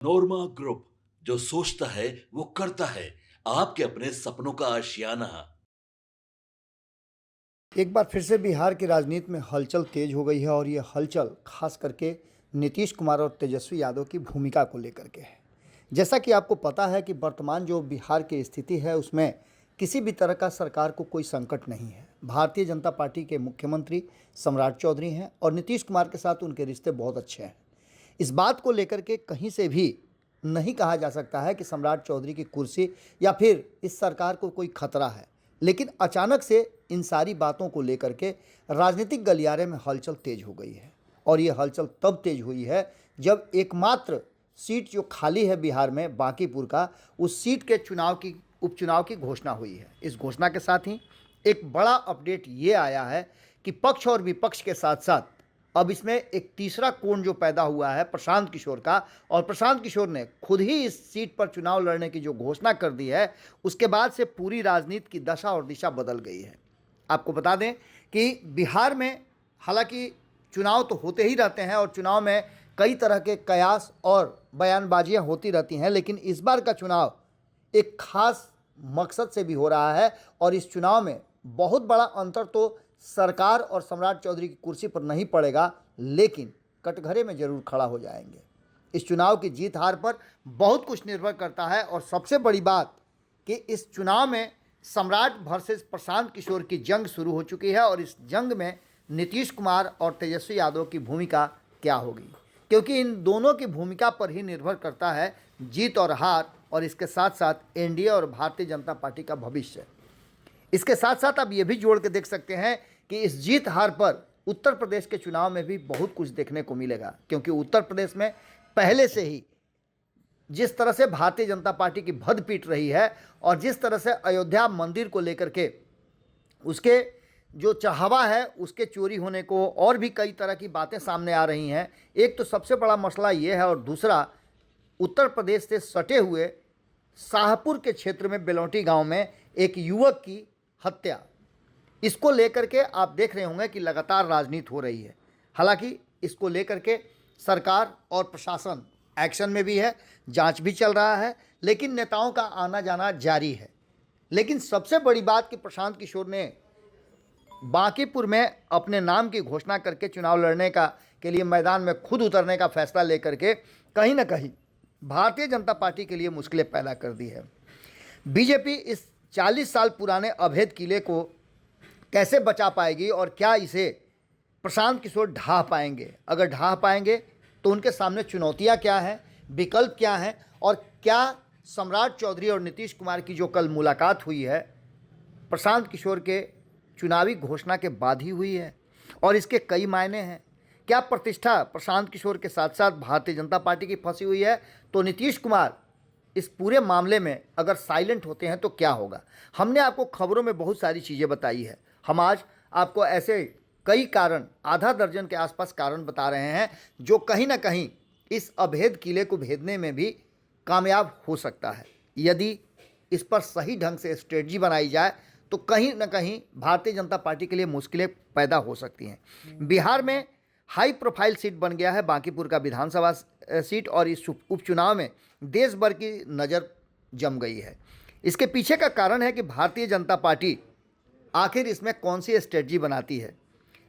नोरमा group, जो सोचता है वो करता है। आपके अपने सपनों का आशियाना। एक बार फिर से बिहार की राजनीति में हलचल तेज हो गई है और ये हलचल खास करके नीतीश कुमार और तेजस्वी यादव की भूमिका को लेकर के है। जैसा कि आपको पता है कि वर्तमान जो बिहार की स्थिति है उसमें किसी भी तरह का सरकार को कोई संकट नहीं है। भारतीय जनता पार्टी के मुख्यमंत्री सम्राट चौधरी हैं और नीतीश कुमार के साथ उनके रिश्ते बहुत अच्छे हैं। इस बात को लेकर के कहीं से भी नहीं कहा जा सकता है कि सम्राट चौधरी की कुर्सी या फिर इस सरकार को कोई खतरा है। लेकिन अचानक से इन सारी बातों को लेकर के राजनीतिक गलियारे में हलचल तेज हो गई है और ये हलचल तब तेज हुई है जब एकमात्र सीट जो खाली है बिहार में बांकीपुर का, उस सीट के उपचुनाव की घोषणा हुई है। इस घोषणा के साथ ही एक बड़ा अपडेट ये आया है कि पक्ष और विपक्ष के साथ साथ अब इसमें एक तीसरा कोण जो पैदा हुआ है प्रशांत किशोर का, और प्रशांत किशोर ने खुद ही इस सीट पर चुनाव लड़ने की जो घोषणा कर दी है उसके बाद से पूरी राजनीति की दशा और दिशा बदल गई है। आपको बता दें कि बिहार में हालांकि चुनाव तो होते ही रहते हैं और चुनाव में कई तरह के कयास और बयानबाजियां होती रहती हैं, लेकिन इस बार का चुनाव एक खास मकसद से भी हो रहा है और इस चुनाव में बहुत बड़ा अंतर तो सरकार और सम्राट चौधरी की कुर्सी पर नहीं पड़ेगा, लेकिन कटघरे में जरूर खड़ा हो जाएंगे। इस चुनाव की जीत हार पर बहुत कुछ निर्भर करता है और सबसे बड़ी बात कि इस चुनाव में सम्राट वर्सेस प्रशांत किशोर की जंग शुरू हो चुकी है और इस जंग में नीतीश कुमार और तेजस्वी यादव की भूमिका क्या होगी, क्योंकि इन दोनों की भूमिका पर ही निर्भर करता है जीत और हार, और इसके साथ साथ एनडीए और भारतीय जनता पार्टी का भविष्य। इसके साथ साथ आप ये भी जोड़ के देख सकते हैं कि इस जीत हार पर उत्तर प्रदेश के चुनाव में भी बहुत कुछ देखने को मिलेगा, क्योंकि उत्तर प्रदेश में पहले से ही जिस तरह से भारतीय जनता पार्टी की भद्द पीट रही है और जिस तरह से अयोध्या मंदिर को लेकर के उसके जो चढ़ावा है उसके चोरी होने को और भी कई तरह की बातें सामने आ रही हैं। एक तो सबसे बड़ा मसला ये है, और दूसरा उत्तर प्रदेश से सटे हुए शाहपुर के क्षेत्र में बेलौटी गांव में एक युवक की हत्या, इसको लेकर के आप देख रहे होंगे कि लगातार राजनीति हो रही है। हालांकि इसको लेकर के सरकार और प्रशासन एक्शन में भी है, जांच भी चल रहा है, लेकिन नेताओं का आना जाना जारी है। लेकिन सबसे बड़ी बात कि प्रशांत किशोर ने बांकीपुर में अपने नाम की घोषणा करके चुनाव लड़ने का के लिए मैदान में खुद उतरने का फैसला लेकर के कहीं ना कहीं भारतीय जनता पार्टी के लिए मुश्किलें पैदा कर दी है। बीजेपी इस 40 साल पुराने अवैध किले को कैसे बचा पाएगी और क्या इसे प्रशांत किशोर ढा पाएंगे? अगर ढा पाएंगे तो उनके सामने चुनौतियां क्या हैं, विकल्प क्या हैं, और क्या सम्राट चौधरी और नीतीश कुमार की जो कल मुलाकात हुई है प्रशांत किशोर के चुनावी घोषणा के बाद ही हुई है और इसके कई मायने हैं। क्या प्रतिष्ठा प्रशांत किशोर के साथ साथ भारतीय जनता पार्टी की फंसी हुई है? तो नीतीश कुमार इस पूरे मामले में अगर साइलेंट होते हैं तो क्या होगा? हमने आपको खबरों में बहुत सारी चीज़ें बताई है। हम आज आपको ऐसे कई कारण, आधा दर्जन के आसपास कारण बता रहे हैं जो कहीं ना कहीं इस अभेद किले को भेदने में भी कामयाब हो सकता है। यदि इस पर सही ढंग से स्ट्रेटजी बनाई जाए तो कहीं ना कहीं भारतीय जनता पार्टी के लिए मुश्किलें पैदा हो सकती हैं। बिहार में हाई प्रोफाइल सीट बन गया है बांकीपुर का विधानसभा सीट, और इस उपचुनाव में देश भर की नज़र जम गई है। इसके पीछे का कारण है कि भारतीय जनता पार्टी आखिर इसमें कौन सी स्ट्रेटजी बनाती है।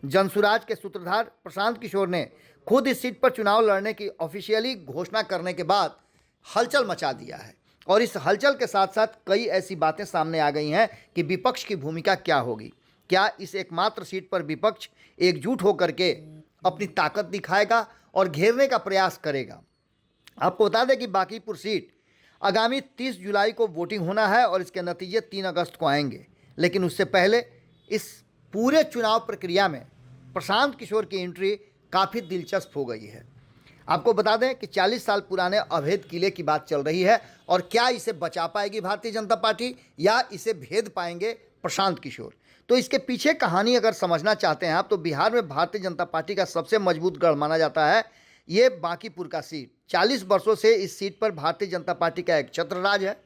जनसुराज के सूत्रधार प्रशांत किशोर ने खुद इस सीट पर चुनाव लड़ने की ऑफिशियली घोषणा करने के बाद हलचल मचा दिया है, और इस हलचल के साथ साथ कई ऐसी बातें सामने आ गई हैं कि विपक्ष की भूमिका क्या होगी। क्या इस एकमात्र सीट पर विपक्ष एकजुट होकर के अपनी ताकत दिखाएगा और घेरने का प्रयास करेगा? आपको बता दें कि बांकीपुर सीट आगामी 30 जुलाई को वोटिंग होना है और इसके नतीजे 3 अगस्त को आएंगे, लेकिन उससे पहले इस पूरे चुनाव प्रक्रिया में प्रशांत किशोर की एंट्री काफ़ी दिलचस्प हो गई है। आपको बता दें कि 40 साल पुराने अवैध किले की बात चल रही है, और क्या इसे बचा पाएगी भारतीय जनता पार्टी या इसे भेद पाएंगे प्रशांत किशोर? तो इसके पीछे कहानी अगर समझना चाहते हैं आप, तो बिहार में भारतीय जनता पार्टी का सबसे मजबूत गढ़ माना जाता है ये बांकीपुर का सीट। 40 वर्षों से इस सीट पर भारतीय जनता पार्टी का एक छत्र राज है,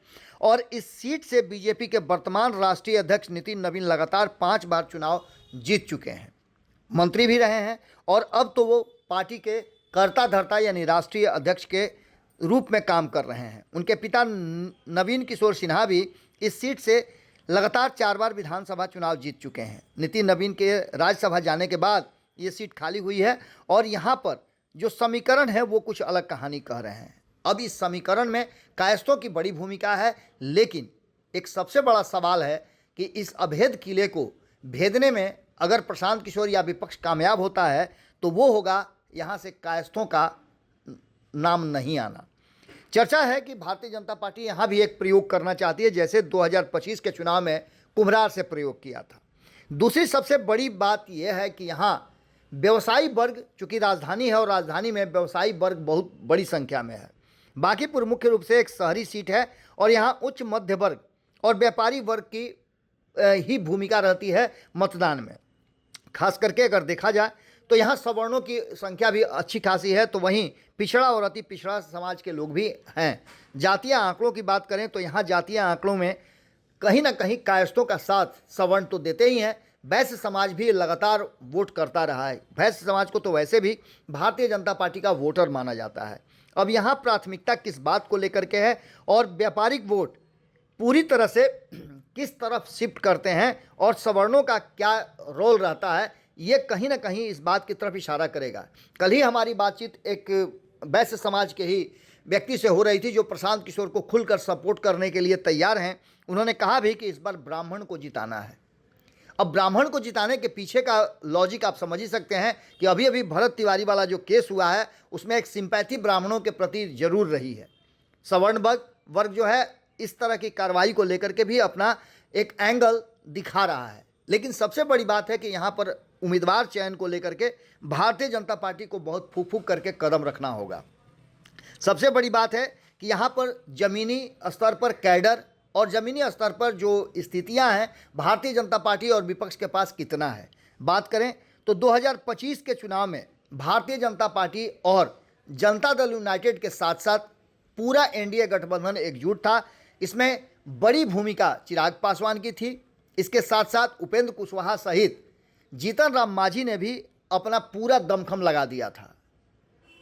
और इस सीट से बीजेपी के वर्तमान राष्ट्रीय अध्यक्ष नितिन नवीन लगातार 5 बार चुनाव जीत चुके हैं, मंत्री भी रहे हैं, और अब तो वो पार्टी के कर्ता धर्ता यानी राष्ट्रीय अध्यक्ष के रूप में काम कर रहे हैं। उनके पिता नवीन किशोर सिन्हा भी इस सीट से लगातार 4 बार विधानसभा चुनाव जीत चुके हैं। नितिन नवीन के राज्यसभा जाने के बाद ये सीट खाली हुई है और यहाँ पर जो समीकरण है वो कुछ अलग कहानी कह रहे हैं। अब इस समीकरण में कायस्थों की बड़ी भूमिका है, लेकिन एक सबसे बड़ा सवाल है कि इस अभेद किले को भेदने में अगर प्रशांत किशोर या विपक्ष कामयाब होता है तो वो होगा यहाँ से कायस्थों का नाम नहीं आना। चर्चा है कि भारतीय जनता पार्टी यहाँ भी एक प्रयोग करना चाहती है, जैसे 2025 के चुनाव में कुम्हरार से प्रयोग किया था। दूसरी सबसे बड़ी बात यह है कि यहाँ व्यवसायी वर्ग, चूँकि राजधानी है और राजधानी में व्यवसायी वर्ग बहुत बड़ी संख्या में है। बांकीपुर मुख्य रूप से एक शहरी सीट है और यहाँ उच्च मध्य वर्ग और व्यापारी वर्ग की ही भूमिका रहती है मतदान में। खास करके अगर देखा जाए तो यहाँ सवर्णों की संख्या भी अच्छी खासी है, तो वहीं पिछड़ा और अति पिछड़ा समाज के लोग भी हैं। जातीय आंकड़ों की बात करें तो यहाँ जातीय आंकड़ों में कहीं ना कहीं कायस्थों का साथ सवर्ण तो देते ही हैं, वैश्य समाज भी लगातार वोट करता रहा है। वैश्य समाज को तो वैसे भी भारतीय जनता पार्टी का वोटर माना जाता है। अब यहाँ प्राथमिकता किस बात को लेकर के है और व्यापारिक वोट पूरी तरह से किस तरफ शिफ्ट करते हैं और सवर्णों का क्या रोल रहता है, ये कहीं ना कहीं इस बात की तरफ इशारा करेगा। कल ही हमारी बातचीत एक वैश्य समाज के ही व्यक्ति से हो रही थी जो प्रशांत किशोर को खुलकर सपोर्ट करने के लिए तैयार हैं। उन्होंने कहा भी कि इस बार ब्राह्मण को जिताना है। अब ब्राह्मण को जिताने के पीछे का लॉजिक आप समझ ही सकते हैं कि अभी अभी भरत तिवारी वाला जो केस हुआ है उसमें एक सिंपैथी ब्राह्मणों के प्रति जरूर रही है। सवर्ण वर्ग जो है इस तरह की कार्रवाई को लेकर के भी अपना एक एंगल दिखा रहा है। लेकिन सबसे बड़ी बात है कि यहाँ पर उम्मीदवार चयन को लेकर के भारतीय जनता पार्टी को बहुत फूक फूक करके कदम रखना होगा। सबसे बड़ी बात है कि यहाँ पर ज़मीनी स्तर पर कैडर और ज़मीनी स्तर पर जो स्थितियाँ हैं भारतीय जनता पार्टी और विपक्ष के पास कितना है। बात करें तो 2025 के चुनाव में भारतीय जनता पार्टी और जनता दल यूनाइटेड के साथ साथ पूरा एनडीए गठबंधन एकजुट था। इसमें बड़ी भूमिका चिराग पासवान की थी। इसके साथ साथ उपेंद्र कुशवाहा सहित जीतन राम मांझी ने भी अपना पूरा दमखम लगा दिया था।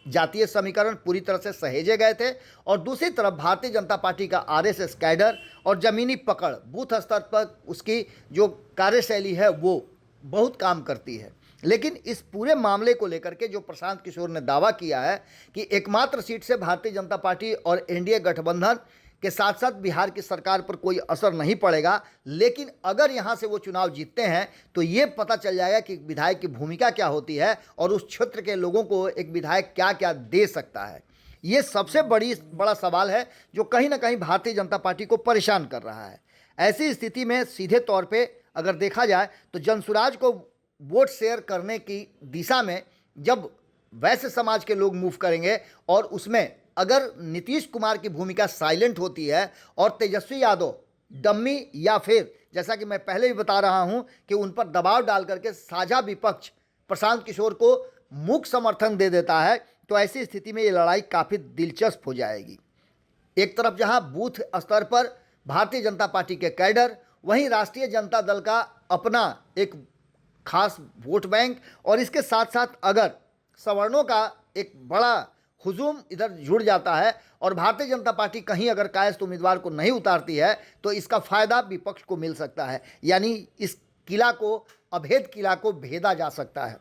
जातीय समीकरण पूरी तरह से सहेजे गए थे और दूसरी तरफ भारतीय जनता पार्टी का आरएसएस कैडर और ज़मीनी पकड़ बूथ स्तर पर उसकी जो कार्यशैली है वो बहुत काम करती है। लेकिन इस पूरे मामले को लेकर के जो प्रशांत किशोर ने दावा किया है कि एकमात्र सीट से भारतीय जनता पार्टी और एनडीए गठबंधन के साथ साथ बिहार की सरकार पर कोई असर नहीं पड़ेगा, लेकिन अगर यहाँ से वो चुनाव जीतते हैं तो ये पता चल जाएगा कि विधायक की भूमिका क्या होती है और उस क्षेत्र के लोगों को एक विधायक क्या क्या दे सकता है। ये सबसे बड़ा सवाल है जो कहीं ना कहीं भारतीय जनता पार्टी को परेशान कर रहा है। ऐसी स्थिति में सीधे तौर पर अगर देखा जाए तो जनसुराज को वोट शेयर करने की दिशा में जब वैश्य समाज के लोग मूव करेंगे और उसमें अगर नीतीश कुमार की भूमिका साइलेंट होती है और तेजस्वी यादव डम्मी या फिर जैसा कि मैं पहले भी बता रहा हूं कि उन पर दबाव डाल करके साझा विपक्ष प्रशांत किशोर को मूक समर्थन दे देता है, तो ऐसी स्थिति में ये लड़ाई काफ़ी दिलचस्प हो जाएगी। एक तरफ जहां बूथ स्तर पर भारतीय जनता पार्टी के कैडर, वहीं राष्ट्रीय जनता दल का अपना एक खास वोट बैंक और इसके साथ साथ अगर सवर्णों का एक बड़ा हुजूम इधर जुड़ जाता है और भारतीय जनता पार्टी कहीं अगर कायस्थ उम्मीदवार को नहीं उतारती है तो इसका फ़ायदा विपक्ष को मिल सकता है। यानी इस किला को, अभेद किला को भेदा जा सकता है।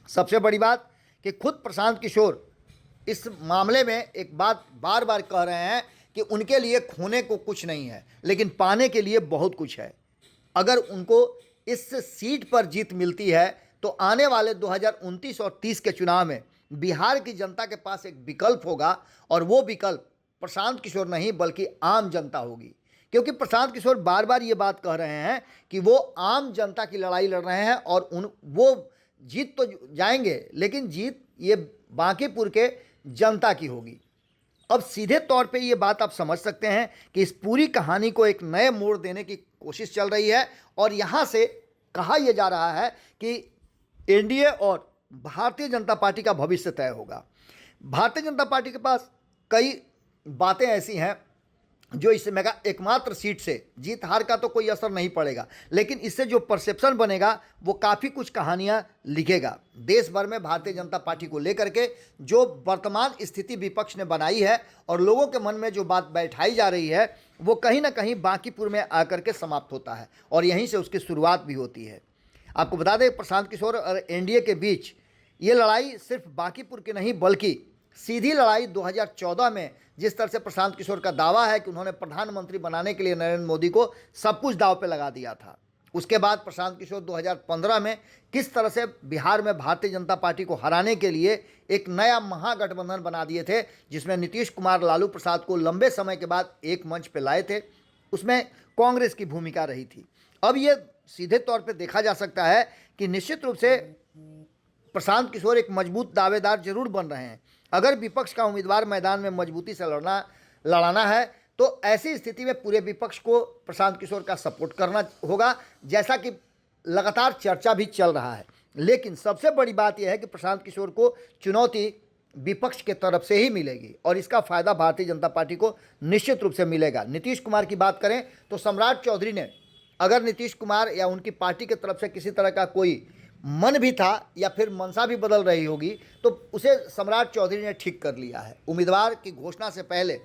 सबसे बड़ी बात कि खुद प्रशांत किशोर इस मामले में एक बात बार बार कह रहे हैं कि उनके लिए खोने को कुछ नहीं है, लेकिन पाने के लिए बहुत कुछ है। अगर उनको इस सीट पर जीत मिलती है तो आने वाले 2029 और 30 के चुनाव में बिहार की जनता के पास एक विकल्प होगा और वो विकल्प प्रशांत किशोर नहीं बल्कि आम जनता होगी। क्योंकि प्रशांत किशोर बार बार ये बात कह रहे हैं कि वो आम जनता की लड़ाई लड़ रहे हैं और वो जीत तो जाएंगे लेकिन जीत ये बांकीपुर के जनता की होगी। अब सीधे तौर पे ये बात आप समझ सकते हैं कि इस पूरी कहानी को एक नए मोड़ देने की कोशिश चल रही है और यहाँ से कहा यह जा रहा है कि एनडीए और भारतीय जनता पार्टी का भविष्य तय होगा। भारतीय जनता पार्टी के पास कई बातें ऐसी हैं जो इस मेगा एकमात्र सीट से जीत हार का तो कोई असर नहीं पड़ेगा, लेकिन इससे जो परसेप्शन बनेगा वो काफ़ी कुछ कहानियां लिखेगा देश भर में भारतीय जनता पार्टी को लेकर के। जो वर्तमान स्थिति विपक्ष ने बनाई है और लोगों के मन में जो बात बैठाई जा रही है वो कहीं ना कहीं बांकीपुर में आकर के समाप्त होता है और यहीं से उसकी शुरुआत भी होती है। आपको बता दें, प्रशांत किशोर और एनडीए के बीच ये लड़ाई सिर्फ बांकीपुर की नहीं बल्कि सीधी लड़ाई 2014 में जिस तरह से प्रशांत किशोर का दावा है कि उन्होंने प्रधानमंत्री बनाने के लिए नरेंद्र मोदी को सब कुछ दांव पे लगा दिया था, उसके बाद प्रशांत किशोर 2015 में किस तरह से बिहार में भारतीय जनता पार्टी को हराने के लिए एक नया महागठबंधन बना दिए थे, जिसमें नीतीश कुमार लालू प्रसाद को लंबे समय के बाद एक मंच पर लाए थे, उसमें कांग्रेस की भूमिका रही थी। अब ये सीधे तौर पर देखा जा सकता है कि निश्चित रूप से प्रशांत किशोर एक मजबूत दावेदार जरूर बन रहे हैं। अगर विपक्ष का उम्मीदवार मैदान में मजबूती से लड़ाना है तो ऐसी स्थिति में पूरे विपक्ष को प्रशांत किशोर का सपोर्ट करना होगा, जैसा कि लगातार चर्चा भी चल रहा है। लेकिन सबसे बड़ी बात यह है कि प्रशांत किशोर को चुनौती विपक्ष के तरफ से ही मिलेगी और इसका फायदा भारतीय जनता पार्टी को निश्चित रूप से मिलेगा। नीतीश कुमार की बात करें तो सम्राट चौधरी ने, अगर नीतीश कुमार या उनकी पार्टी की तरफ से किसी तरह का कोई मन भी था या फिर मनसा भी बदल रही होगी तो उसे सम्राट चौधरी ने ठीक कर लिया है। उम्मीदवार की घोषणा से पहले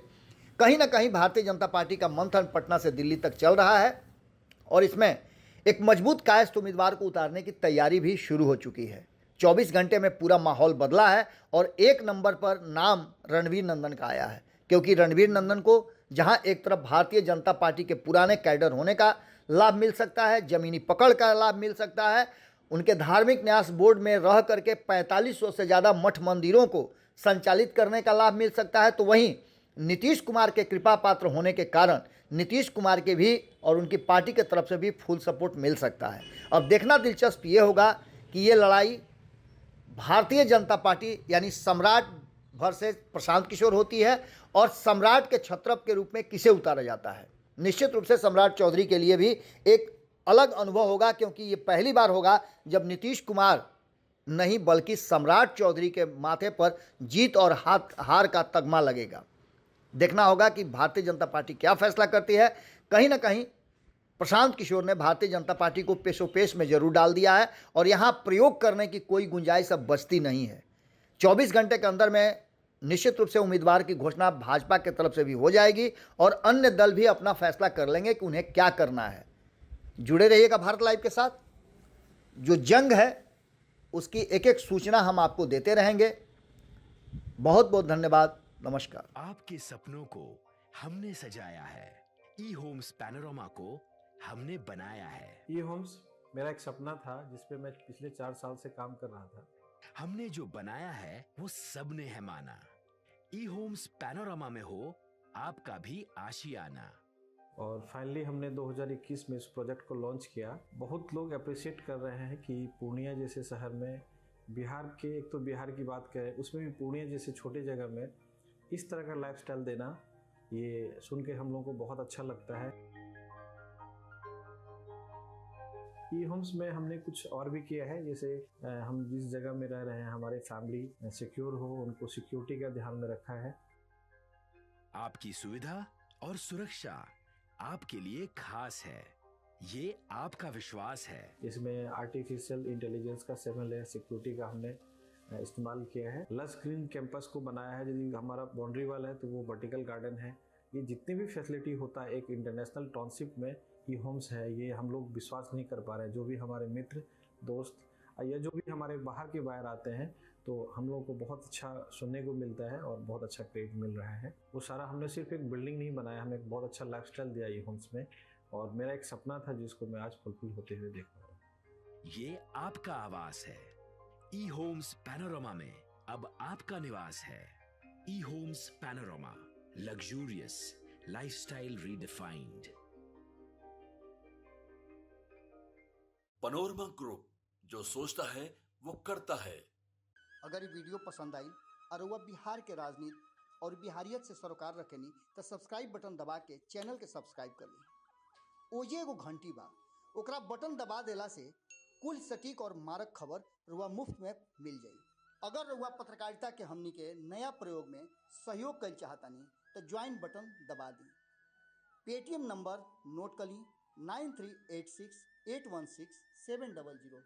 कहीं ना कहीं भारतीय जनता पार्टी का मंथन पटना से दिल्ली तक चल रहा है और इसमें एक मजबूत कायस्थ उम्मीदवार को उतारने की तैयारी भी शुरू हो चुकी है। 24 घंटे में पूरा माहौल बदला है और एक नंबर पर नाम रणवीर नंदन का आया है, क्योंकि रणवीर नंदन को जहां एक तरफ भारतीय जनता पार्टी के पुराने कैडर होने का लाभ मिल सकता है, जमीनी पकड़ का लाभ मिल सकता है, उनके धार्मिक न्यास बोर्ड में रह करके 4500 से ज़्यादा मठ मंदिरों को संचालित करने का लाभ मिल सकता है, तो वहीं नीतीश कुमार के कृपा पात्र होने के कारण नीतीश कुमार के भी और उनकी पार्टी के तरफ से भी फुल सपोर्ट मिल सकता है। अब देखना दिलचस्प ये होगा कि ये लड़ाई भारतीय जनता पार्टी यानी सम्राट वर्सेस प्रशांत किशोर होती है और सम्राट के छत्रप के रूप में किसे उतारा जाता है। निश्चित रूप से सम्राट चौधरी के लिए भी एक अलग अनुभव होगा, क्योंकि ये पहली बार होगा जब नीतीश कुमार नहीं बल्कि सम्राट चौधरी के माथे पर जीत और हार का तगमा लगेगा। देखना होगा कि भारतीय जनता पार्टी क्या फैसला करती है। कहीं ना कहीं प्रशांत किशोर ने भारतीय जनता पार्टी को पेशोपेश में जरूर डाल दिया है और यहाँ प्रयोग करने की कोई गुंजाइश अब बचती नहीं है। 24 घंटे के अंदर में निश्चित रूप से उम्मीदवार की घोषणा भाजपा की तरफ से भी हो जाएगी और अन्य दल भी अपना फैसला कर लेंगे कि उन्हें क्या करना है। जुड़े रहिएगा भारत लाइव के साथ। जो जंग है उसकी एक एक सूचना हम आपको देते रहेंगे। बहुत बहुत धन्यवाद। नमस्कार। आपके सपनों को हमने सजाया है, ई होम्स पैनोरामा को हमने बनाया है। ई होम्स मेरा एक सपना था जिस पे मैं पिछले 4 साल से काम कर रहा था। हमने जो बनाया है वो सबने है माना। ई होम्स पैनोरामा में हो आपका भी आशियाना। और फाइनली हमने 2021 में इस प्रोजेक्ट को लॉन्च किया। बहुत लोग अप्रिशिएट कर रहे हैं कि पूर्णिया जैसे शहर में, बिहार के, एक तो बिहार की बात करें उसमें भी पूर्णिया जैसे छोटे जगह में इस तरह का लाइफस्टाइल देना, ये सुन के हम लोगों को बहुत अच्छा लगता है। ई होम्स में हमने कुछ और भी किया है, जैसे हम जिस जगह में रह रहे हैं हमारे फैमिली सिक्योर हो, उनको सिक्योरिटी का ध्यान में रखा है। आपकी सुविधा और सुरक्षा आपके लिए खास है, ये आपका विश्वास है। इसमें आर्टिफिशियल इंटेलिजेंस का 7 लेयर सिक्योरिटी का हमने इस्तेमाल किया है। लस ग्रीन कैंपस को बनाया है। यदि हमारा बाउंड्री वाल है तो वो वर्टिकल गार्डन है। ये जितनी भी फैसिलिटी होता है एक इंटरनेशनल टाउनशिप में ई होम्स है, ये हम लोग विश्वास नहीं कर पा रहे हैं। जो भी हमारे मित्र दोस्त या जो भी हमारे बाहर के बाहर आते हैं तो हम लोगों को बहुत अच्छा सुनने को मिलता है और बहुत अच्छा क्रेडिट मिल रहा है। वो सारा हमने सिर्फ एक बिल्डिंग नहीं बनाया, हमें एक बहुत अच्छा लाइफस्टाइल दिया ई होम्स में, और मेरा एक सपना था जिसको मैं आज फुलफिल होते हुए देख रहा हूँ। ये आपका आवास है। ई होम्स पैनोरामा में अब आपका निवास है। E homes Panorama, luxurious lifestyle redefined. Panorama group, जो सोचता है वो करता है। अगर ये वीडियो पसंद आई और वह बिहार के राजनीति और बिहारियत से सरोकार रखेनी तो सब्सक्राइब बटन दबा के चैनल के सब्सक्राइब कर ली। ओजे एगो घंटी बा, ओकरा बटन दबा देला से कुल सटीक और मारक खबर रुआ मुफ्त में मिल जाई। अगर रुआ पत्रकारिता के हमनी के नया प्रयोग में सहयोग कर चाहतानी तो ज्वाइन बटन दबा दी। पेटीएम नंबर नोट कर ली 9386816700।